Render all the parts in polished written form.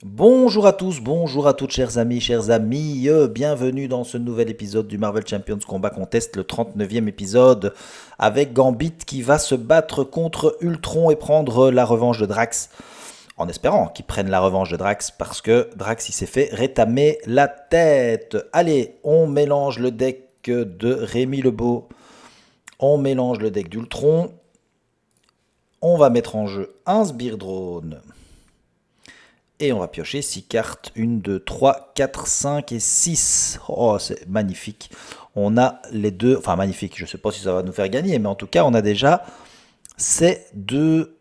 Bonjour à tous, bonjour à toutes chers amis, bienvenue dans ce nouvel épisode du Marvel Champions Combat Contest, le 39e épisode, avec Gambit qui va se battre contre Ultron et prendre la revanche de Drax, en espérant qu'il prenne la revanche de Drax, parce que Drax il s'est fait rétamer la tête. Allez, on mélange le deck de Rémi Lebeau, on mélange le deck d'Ultron, on va mettre en jeu un Sbire Drone. Et on va piocher 6 cartes. 1, 2, 3, 4, 5 et 6. Oh, c'est magnifique. On a les deux. Enfin, magnifique. Je ne sais pas si ça va nous faire gagner. Mais en tout cas, on a déjà ces deux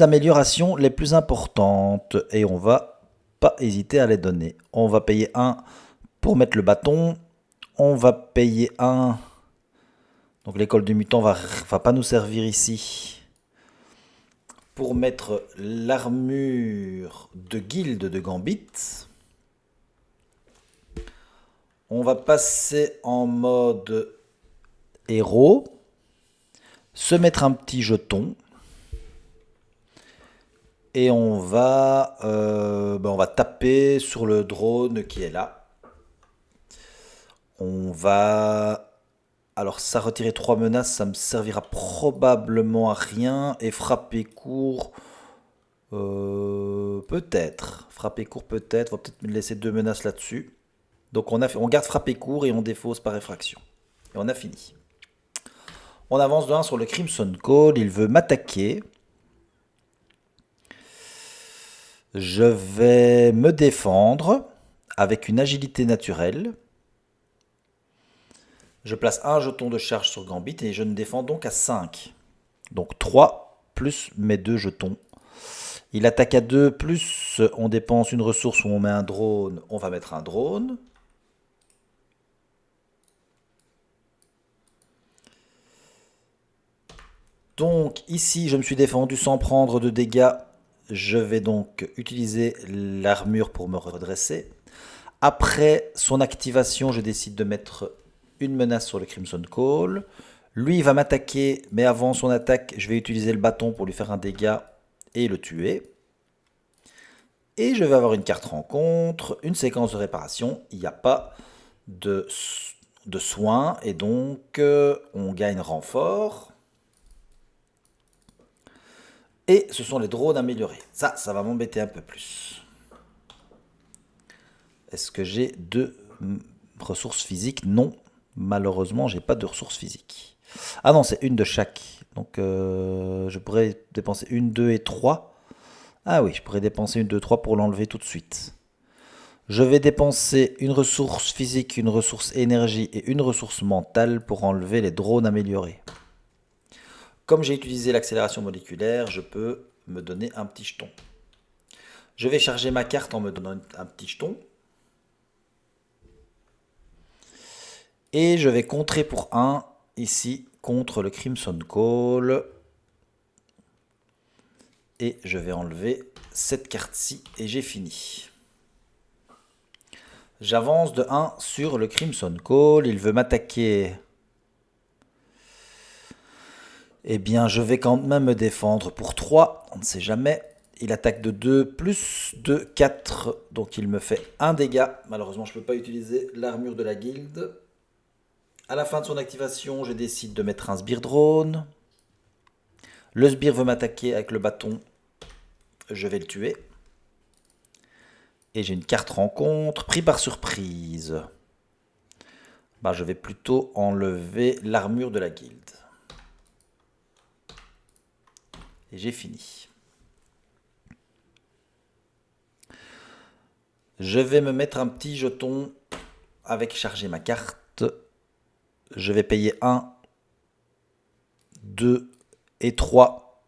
améliorations les plus importantes. Et on va pas hésiter à les donner. On va payer 1 pour mettre le bâton. On va payer 1. Donc l'école du mutant va pas nous servir ici. Pour mettre l'armure de guilde de Gambit, on va passer en mode héros, se mettre un petit jeton et on va taper sur le drone qui est là. On va... Alors ça, retirer 3 menaces, ça me servira probablement à rien. Et frapper court, peut-être. Frapper court peut-être. On va peut-être me laisser 2 menaces là-dessus. Donc on garde frapper court et on défausse par effraction. Et on a fini. On avance de 1 sur le Crimson Call. Il veut m'attaquer. Je vais me défendre avec une agilité naturelle. Je place un jeton de charge sur Gambit et je ne défends donc à 5. Donc 3 plus mes 2 jetons. Il attaque à 2 plus on dépense une ressource ou on met un drone. On va mettre un drone. Donc ici je me suis défendu sans prendre de dégâts. Je vais donc utiliser l'armure pour me redresser. Après son activation, je décide de mettre une menace sur le Crimson Call. Lui, il va m'attaquer, mais avant son attaque, je vais utiliser le bâton pour lui faire un dégât et le tuer. Et je vais avoir une carte rencontre, une séquence de réparation. Il n'y a pas de soins et donc on gagne renfort. Et ce sont les drones améliorés. Ça va m'embêter un peu plus. Est-ce que j'ai 2 ressources physiques? Non. Malheureusement, j'ai pas de ressources physiques. Ah non, c'est une de chaque. Donc je pourrais dépenser 1, 2 et 3. Ah oui, je pourrais dépenser 1, 2, 3 pour l'enlever tout de suite. Je vais dépenser une ressource physique, une ressource énergie et une ressource mentale pour enlever les drones améliorés. Comme j'ai utilisé l'accélération moléculaire, je peux me donner un petit jeton. Je vais charger ma carte en me donnant un petit jeton. Et je vais contrer pour 1, ici, contre le Crimson Call. Et je vais enlever cette carte-ci et j'ai fini. J'avance de 1 sur le Crimson Call. Il veut m'attaquer. Eh bien, je vais quand même me défendre pour 3. On ne sait jamais. Il attaque de 2 plus de 4. Donc il me fait un dégât. Malheureusement, je ne peux pas utiliser l'armure de la guilde. À la fin de son activation, je décide de mettre un Sbire Drone. Le Sbire veut m'attaquer avec le bâton. Je vais le tuer. Et j'ai une carte rencontre. Pris par surprise. Je vais plutôt enlever l'armure de la guilde. Et j'ai fini. Je vais me mettre un petit jeton avec charger ma carte. Je vais payer 1, 2 et 3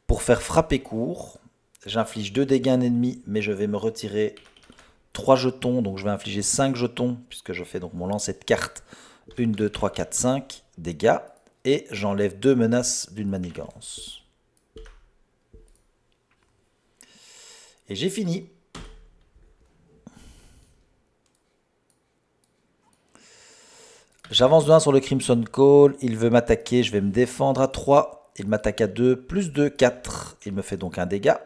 pour faire frapper court. J'inflige 2 dégâts à un ennemi, mais je vais me retirer 3 jetons. Donc je vais infliger 5 jetons, puisque je fais donc mon lancer de cartes. 1, 2, 3, 4, 5 dégâts. Et j'enlève 2 menaces d'une manigance. Et j'ai fini. J'avance de 1 sur le Crimson Call. Il veut m'attaquer. Je vais me défendre à 3. Il m'attaque à 2, plus 2, 4. Il me fait donc un dégât.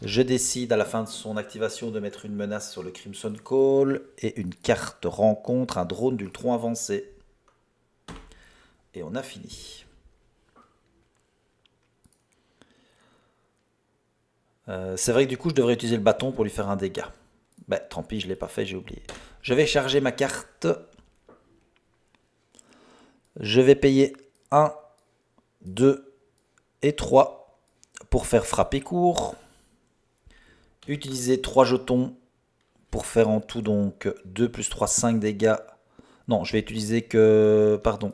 Je décide à la fin de son activation de mettre une menace sur le Crimson Call et une carte rencontre, un drone d'Ultron avancé. Et on a fini. C'est vrai que du coup je devrais utiliser le bâton pour lui faire un dégât. Ben tant pis, je ne l'ai pas fait, j'ai oublié. Je vais charger ma carte. Je vais payer 1, 2 et 3 pour faire frapper court. Utiliser 3 jetons pour faire en tout donc 2 plus 3, 5 dégâts. Non, je vais utiliser que... Pardon.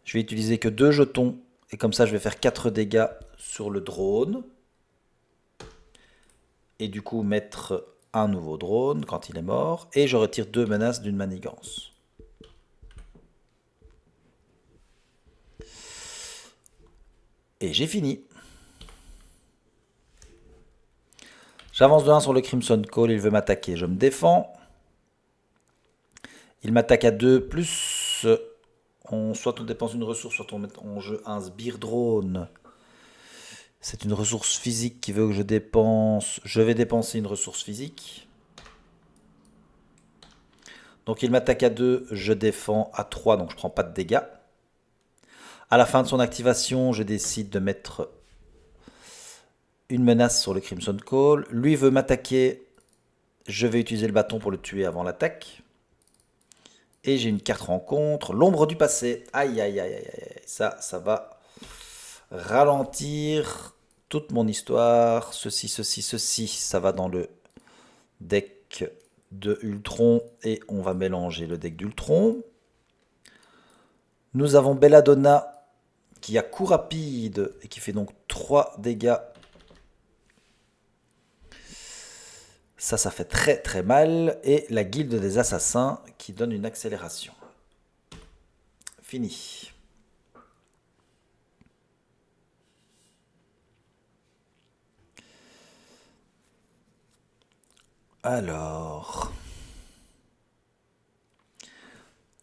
Je vais utiliser que 2 jetons. Et comme ça, je vais faire 4 dégâts sur le drone. Et du coup, mettre un nouveau drone quand il est mort. Et je retire 2 menaces d'une manigance. Et j'ai fini. J'avance de 1 sur le Crimson Call, il veut m'attaquer. Je me défends. Il m'attaque à 2, plus... soit on dépense une ressource, soit on met en jeu un sbire drone. C'est une ressource physique qui veut que je dépense. Je vais dépenser une ressource physique. Donc il m'attaque à 2, je défends à 3, donc je ne prends pas de dégâts. À la fin de son activation, je décide de mettre une menace sur le Crimson Call. Lui veut m'attaquer. Je vais utiliser le bâton pour le tuer avant l'attaque. Et j'ai une carte rencontre. L'ombre du passé. Aïe, aïe, aïe, aïe, aïe. Ça va ralentir toute mon histoire. Ceci, ceci, ceci. Ça va dans le deck de Ultron. Et on va mélanger le deck d'Ultron. Nous avons Belladonna qui a coup rapide et qui fait donc 3 dégâts. Ça fait très très mal. Et la guilde des assassins qui donne une accélération. Fini. Alors...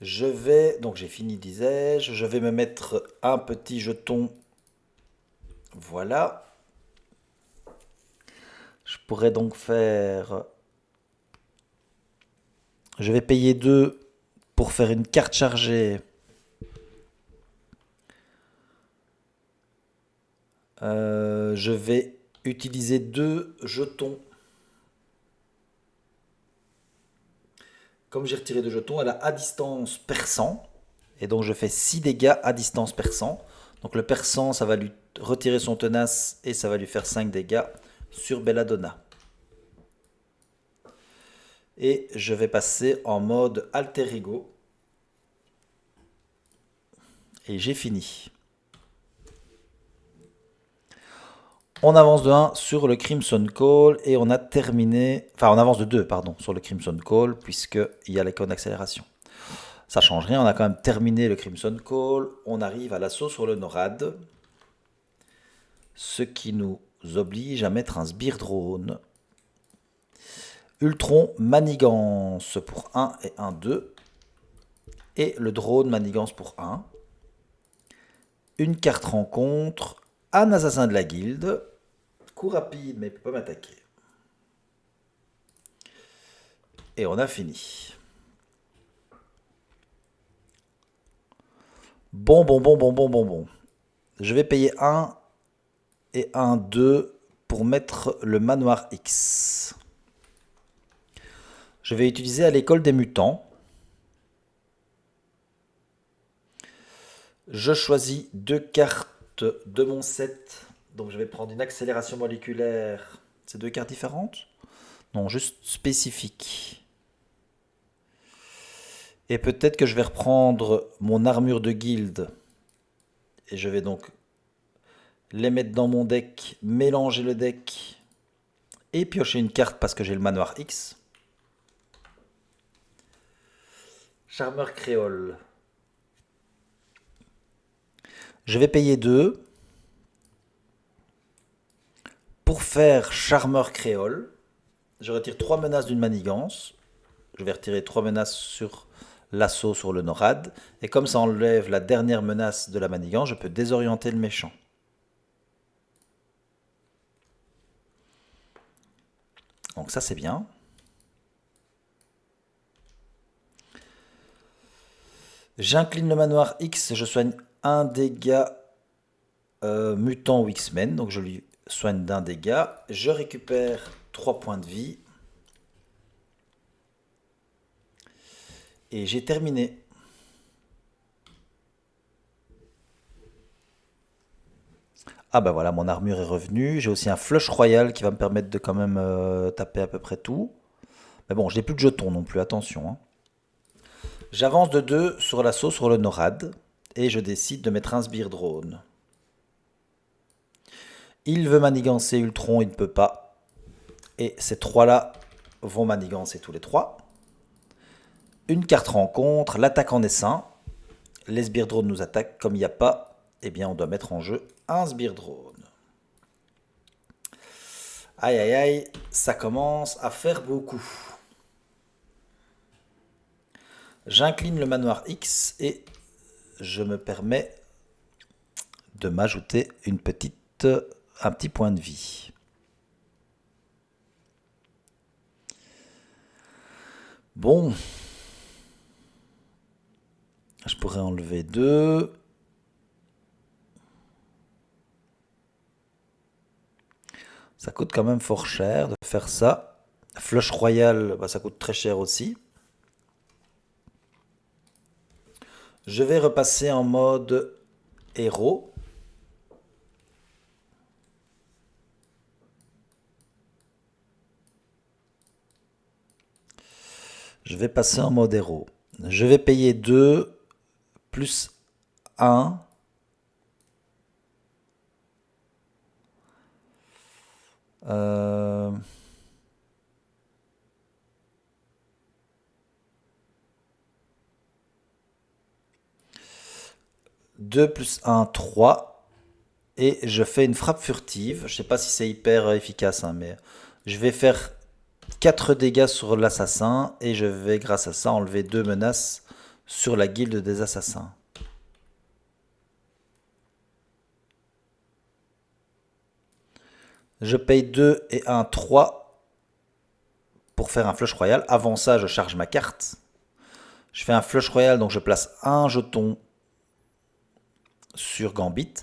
Je vais... Donc j'ai fini, disais-je. Je vais me mettre un petit jeton. Voilà. Je pourrais donc faire... Je vais payer 2 pour faire une carte chargée. Je vais utiliser 2 jetons. Comme j'ai retiré 2 jetons, elle a à distance perçant. Et donc je fais 6 dégâts à distance perçant. Donc le perçant, ça va lui retirer son tenace et ça va lui faire 5 dégâts sur Belladonna. Et je vais passer en mode alter ego. Et j'ai fini. On avance de 1 sur le Crimson Call et on a terminé... Enfin, on avance de 2, pardon, sur le Crimson Call puisqu'il y a l'icône d'accélération. Ça change rien, on a quand même terminé le Crimson Call. On arrive à l'assaut sur le NORAD. Ce qui nous oblige à mettre un sbire drone. Ultron manigance pour 1 et 1, 2. Et le drone manigance pour 1. Une carte rencontre. Un assassin de la guilde. Coup rapide, mais il ne peut pas m'attaquer. Et on a fini. Bon. Je vais payer 1 et 1, 2 pour mettre le manoir X. Je vais utiliser à l'école des mutants. Je choisis 2 cartes de mon set. Donc je vais prendre une accélération moléculaire. C'est 2 cartes différentes? Non, juste spécifiques. Et peut-être que je vais reprendre mon armure de guilde. Et je vais donc les mettre dans mon deck, mélanger le deck et piocher une carte parce que j'ai le manoir X. Charmeur créole. Je vais payer 2 pour faire charmeur créole. Je retire 3 menaces d'une manigance. Je vais retirer 3 menaces sur l'assaut sur le Norad. Et comme ça enlève la dernière menace de la manigance, je peux désorienter le méchant. Donc ça c'est bien. J'incline le manoir X, je soigne un dégât mutant ou X-Men, donc je lui soigne d'un dégât. Je récupère 3 points de vie. Et j'ai terminé. Ah bah voilà, mon armure est revenue. J'ai aussi un flush royal qui va me permettre de quand même taper à peu près tout. Mais bon, je n'ai plus de jetons non plus, attention, hein. J'avance de 2 sur l'assaut sur le Norad. Et je décide de mettre un sbire drone. Il veut manigancer Ultron, il ne peut pas. Et ces 3-là vont manigancer tous les 3. Une carte rencontre, l'attaque en essaim. Les sbires drones nous attaquent. Comme il n'y a pas, eh bien on doit mettre en jeu un sbire drone. Aïe aïe aïe, ça commence à faire beaucoup. J'incline le manoir X et je me permets de m'ajouter un petit point de vie. Bon. Je pourrais enlever 2. Ça coûte quand même fort cher de faire ça. Flush Royal, bah, ça coûte très cher aussi. Je vais repasser en mode héros. Je vais passer en mode héros. Je vais payer 2 plus 1. Euh... 2 plus 1, 3. Et je fais une frappe furtive. Je sais pas si c'est hyper efficace, hein, mais je vais faire 4 dégâts sur l'assassin. Et je vais, grâce à ça, enlever 2 menaces sur la guilde des assassins. Je paye 2 et 1, 3 pour faire un flush royal. Avant ça, je charge ma carte. Je fais un flush royal, donc je place un jeton sur Gambit.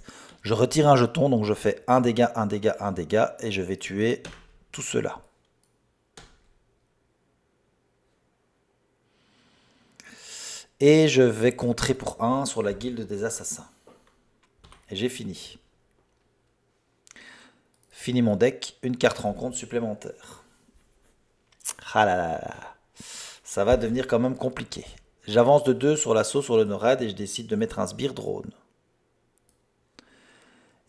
Je retire un jeton, donc je fais un dégât, un dégât, un dégât, et je vais tuer tout cela. Et je vais contrer pour 1 sur la guilde des assassins. Et j'ai fini. Fini mon deck, une carte rencontre supplémentaire. Ah là là là. Ça va devenir quand même compliqué. J'avance de 2 sur l'assaut sur le Norad et je décide de mettre un sbire drone.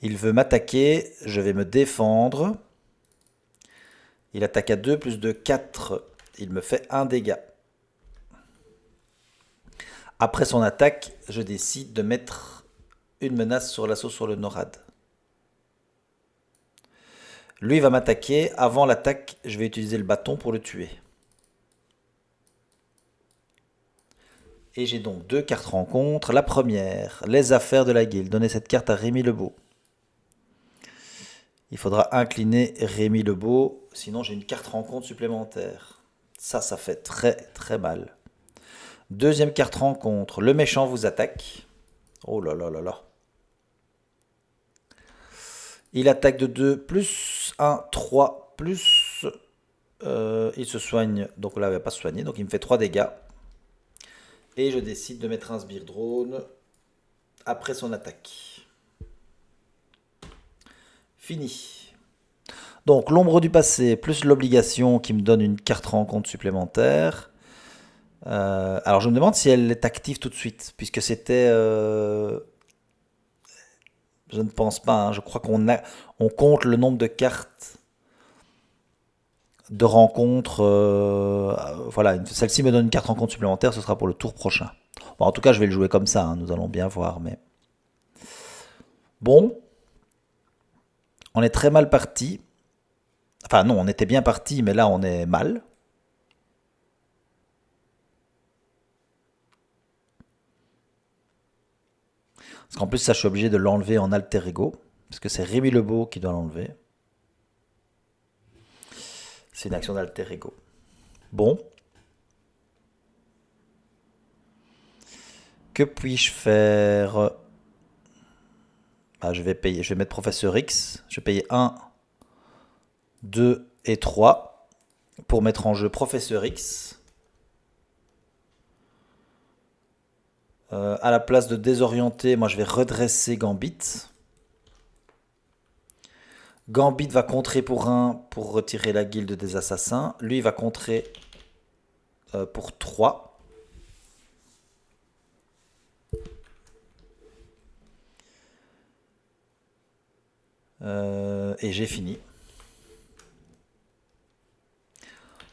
Il veut m'attaquer, je vais me défendre. Il attaque à 2 plus 2, 4. Il me fait un dégât. Après son attaque, je décide de mettre une menace sur l'assaut sur le Norad. Lui va m'attaquer. Avant l'attaque, je vais utiliser le bâton pour le tuer. Et j'ai donc 2 cartes rencontres. La première, les affaires de la guilde. Donnez cette carte à Rémi Lebeau. Il faudra incliner Rémi Lebeau, sinon j'ai une carte rencontre supplémentaire. Ça fait très très mal. Deuxième carte rencontre, le méchant vous attaque. Oh là là là là. Il attaque de 2, plus 1, 3, plus... il se soigne, donc là il ne va pas se soigner, donc il me fait 3 dégâts. Et je décide de mettre un sbire drone après son attaque. Fini. Donc l'ombre du passé plus l'obligation qui me donne une carte rencontre supplémentaire. Alors je me demande si elle est active tout de suite, puisque c'était... je ne pense pas, hein. Je crois on compte le nombre de cartes de rencontres. Voilà, celle-ci me donne une carte rencontre supplémentaire, ce sera pour le tour prochain. Bon, en tout cas, je vais le jouer comme ça, hein, nous allons bien voir. Mais bon, on est très mal parti. Enfin non, on était bien parti, mais là on est mal. Parce qu'en plus, ça, je suis obligé de l'enlever en alter ego. Parce que c'est Rémi Lebeau qui doit l'enlever. C'est une action d'alter ego. Bon. Que puis-je faire? Je vais payer. Je vais mettre Professeur X. Je vais payer 1, 2 et 3 pour mettre en jeu Professeur X. À la place de désorienter, moi je vais redresser Gambit. Gambit va contrer pour 1 pour retirer la guilde des assassins. Lui il va contrer pour 3. Et j'ai fini.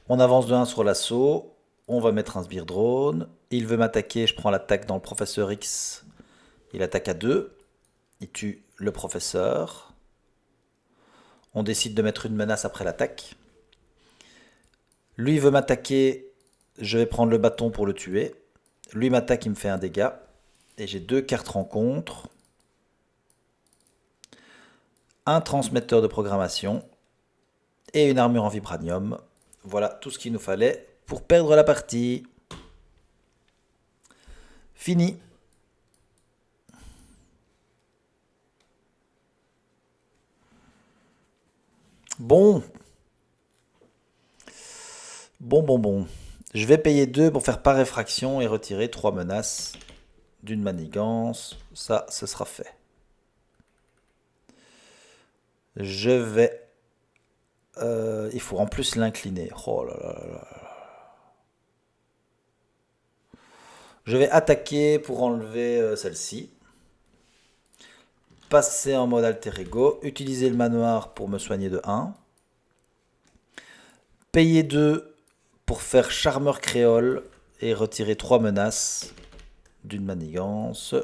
On avance de 1 sur l'assaut. On va mettre un sbire drone. Il veut m'attaquer. Je prends l'attaque dans le professeur X. Il attaque à 2. Il tue le professeur. On décide de mettre une menace après l'attaque. Lui veut m'attaquer. Je vais prendre le bâton pour le tuer. Lui m'attaque, il me fait un dégât. Et j'ai 2 cartes rencontre. Un transmetteur de programmation. Et une armure en vibranium. Voilà tout ce qu'il nous fallait pour perdre la partie. Fini. Bon. Bon. Je vais payer 2 pour faire par effraction et retirer 3 menaces d'une manigance. Ça, ce sera fait. Je vais... il faut en plus l'incliner. Oh là là là là. Je vais attaquer pour enlever celle-ci. Passer en mode alter ego. Utiliser le manoir pour me soigner de 1. Payer 2 pour faire charmeur créole et retirer 3 menaces d'une manigance.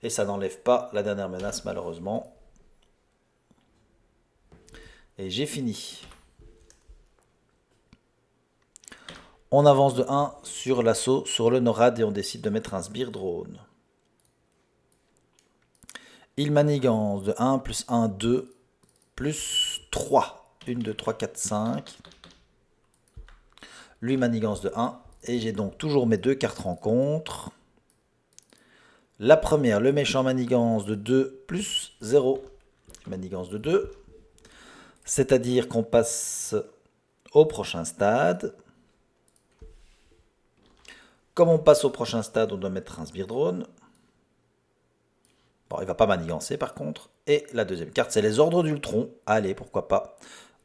Et ça n'enlève pas la dernière menace malheureusement. Et j'ai fini. On avance de 1 sur l'assaut, sur le NORAD et on décide de mettre un sbire drone. Il manigance de 1 plus 1, 2 plus 3. 1, 2, 3, 4, 5. Lui manigance de 1. Et j'ai donc toujours mes 2 cartes rencontre. La première, le méchant manigance de 2 plus 0. Manigance de 2. C'est-à-dire qu'on passe au prochain stade. Comme on passe au prochain stade, on doit mettre un sbire drone. Bon, il va pas manigancer par contre. Et la deuxième carte, c'est les ordres d'Ultron. Allez, pourquoi pas.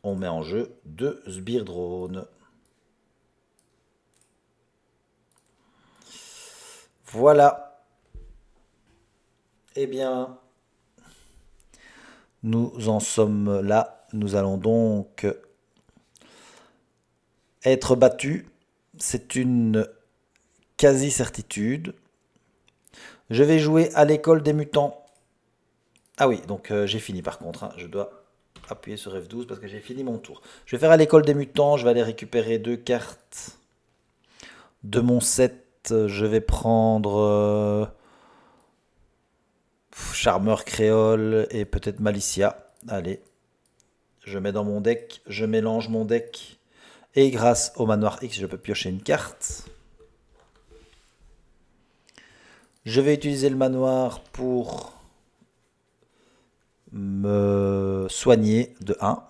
On met en jeu 2 sbires drones. Voilà. Eh bien, nous en sommes là. Nous allons donc être battus. C'est une quasi-certitude. Je vais jouer à l'école des mutants. Ah oui, donc j'ai fini par contre. Je dois appuyer sur F12 parce que j'ai fini mon tour. Je vais faire à l'école des mutants. Je vais aller récupérer 2 cartes de mon set. Je vais prendre Charmeur créole et peut-être Malicia. Allez, je mets dans mon deck. Je mélange mon deck. Et grâce au manoir X, je peux piocher une carte. Je vais utiliser le manoir pour me soigner de 1.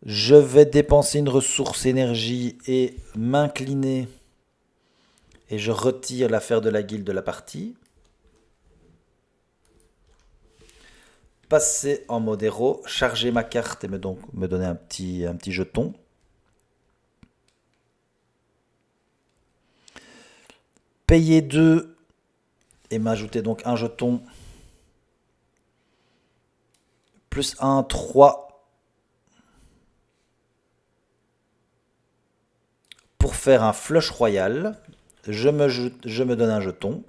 Je vais dépenser une ressource énergie et m'incliner. Et je retire l'affaire de la guilde de la partie. Passer en mode héros, charger ma carte et me donner un petit jeton. Payer 2 et m'ajouter donc un jeton. Plus 1, 3. Pour faire un flush royal, je me donne un jeton.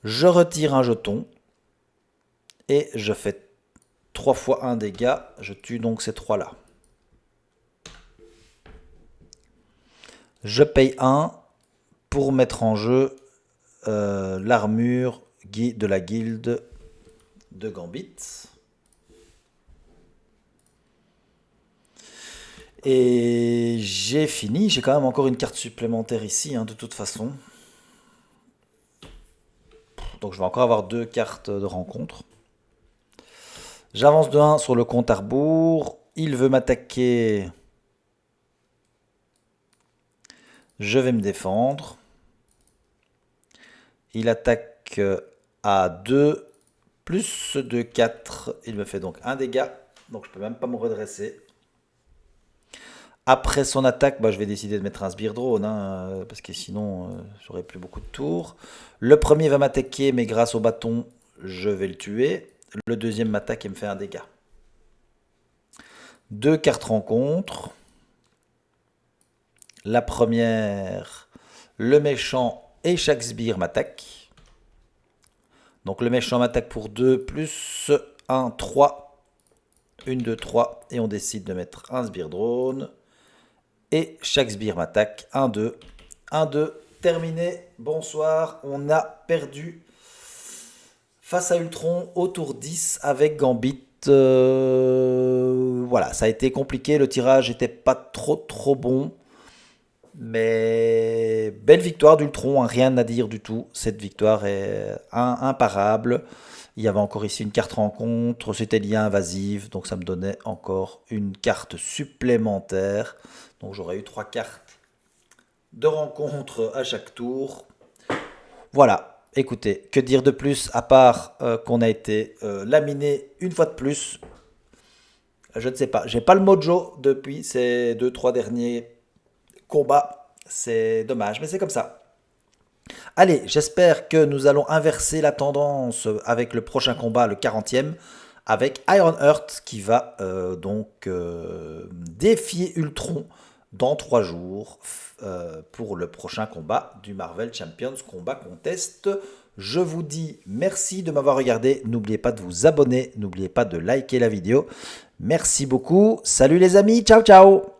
Je retire un jeton. Et je fais 3 fois 1 dégât. Je tue donc ces 3 là. Je paye 1. pour mettre en jeu l'armure de la guilde de Gambit. Et j'ai fini, j'ai quand même encore une carte supplémentaire ici, hein, de toute façon. Donc je vais encore avoir 2 cartes de rencontre. J'avance de 1 sur le compte à rebours. Il veut m'attaquer. Je vais me défendre. Il attaque à 2, plus 2, 4. Il me fait donc un dégât. Donc je ne peux même pas me redresser. Après son attaque, je vais décider de mettre un Sbire Drone, hein, parce que sinon, j'aurai plus beaucoup de tours. Le premier va m'attaquer, mais grâce au bâton, je vais le tuer. Le deuxième m'attaque et me fait un dégât. 2 cartes rencontre. La première, le méchant et chaque sbire m'attaque. Donc le méchant m'attaque pour 2, plus 1, 3. 1, 2, 3. Et on décide de mettre un Sbire Drone. Et chaque sbire m'attaque. 1, 2. 1, 2. Terminé. Bonsoir. On a perdu face à Ultron au tour 10 avec Gambit. Voilà, ça a été compliqué. Le tirage n'était pas trop bon. Mais belle victoire d'Ultron, hein, rien à dire du tout. Cette victoire est imparable. Il y avait encore ici une carte rencontre, c'était lié invasive, donc ça me donnait encore une carte supplémentaire. Donc j'aurais eu 3 cartes de rencontre à chaque tour. Voilà, écoutez, que dire de plus à part qu'on a été laminé une fois de plus. Je ne sais pas, j'ai pas le mojo depuis ces 2-3 derniers combats. C'est dommage, mais c'est comme ça. Allez, j'espère que nous allons inverser la tendance avec le prochain combat, le 40e, avec Ironheart qui va défier Ultron dans 3 jours pour le prochain combat du Marvel Champions Combat Contest. Je vous dis merci de m'avoir regardé. N'oubliez pas de vous abonner, n'oubliez pas de liker la vidéo. Merci beaucoup. Salut les amis, ciao ciao.